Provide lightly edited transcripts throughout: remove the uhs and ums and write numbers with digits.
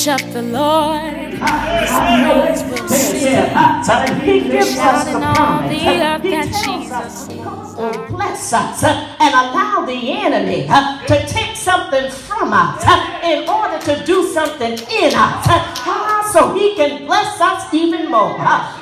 worship the Lord. His praise will sing. He gives us the Shouting all promise. the earth He that tells us Jesus God will bless us and allow the enemy to take something from us in order to do something in us, so he can bless us even more.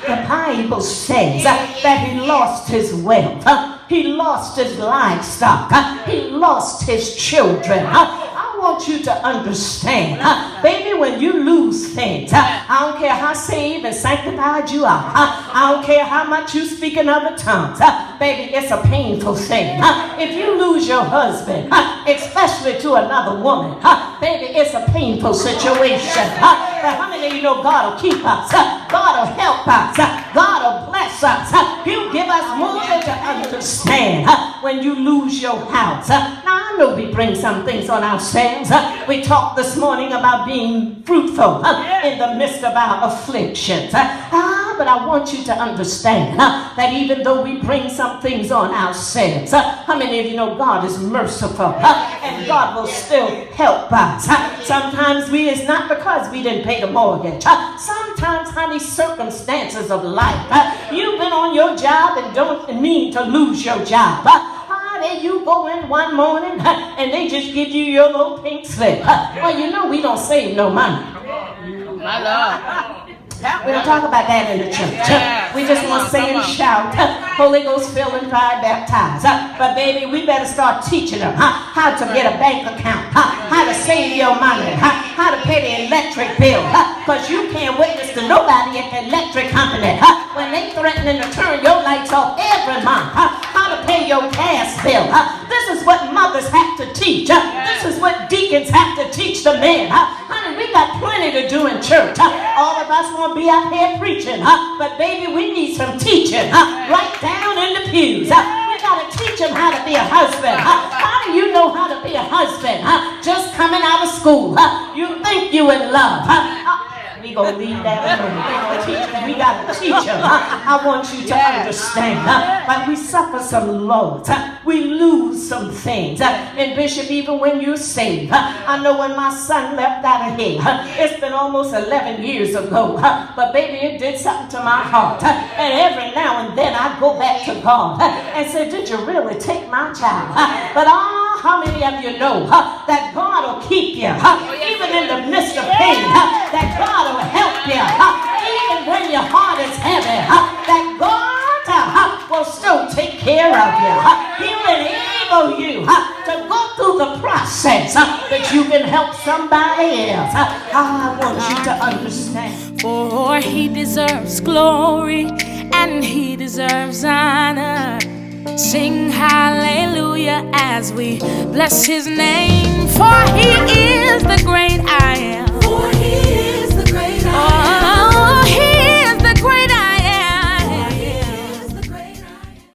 The Bible says that he lost his wealth. He lost his livestock. He lost his children. I want you to understand, baby, when you lose things, I don't care how saved and sanctified you are. I don't care how much you speak in other tongues. Baby, it's a painful thing. If you lose your husband, especially to another woman, baby, it's a painful situation. But how many of you know God will keep us? God will help us. God will bless us. He'll give us more than to understand when you lose your house. Now, I know we bring some things on ourselves. We talked this morning about being fruitful in the midst of our afflictions. But I want you to understand that even though we bring some things on ourselves, how many of you know God is merciful and God will still help us? Sometimes it's not because we didn't pay the mortgage. Sometimes, honey, circumstances of life. You've been on your job and don't mean to lose your job. There you go in one morning and they just give you your little pink slip. Well, you know we don't save no money. My Lord. We don't talk about that in the church. We just want to sing and shout, Holy Ghost filled and fire baptized. But baby, we better start teaching them how to get a bank account, how to save your money, how to pay the electric bill. Because you can't witness to nobody at the electric company when they threatening to turn your lights off every month. How to pay your gas bill. This is what mothers have to teach. This is what deacons have to teach the men. Honey, we got plenty to do in church. All of us want to be out here preaching, but baby, we need some teaching right down in the pews. We got to teach them how to be a husband. How do you know how to be a husband? Just coming out of school. You think you in love. We gonna leave that alone. We gotta teach them. I want you to understand. But we suffer some loss. We lose some things. And Bishop, even when you're saved, I know when my son left out of here, it's been almost 11 years ago. But baby, it did something to my heart. And every now and then I go back to God and say, did you really take my child? But how many of you know that God will keep you even in the midst of pain? That God will help you even when your heart is heavy. That God will still take care of you. He will enable you to go through the process that you can help somebody else. I want you to understand. For he deserves glory and he deserves honor. Sing hallelujah as we bless his name. For he is the great I am.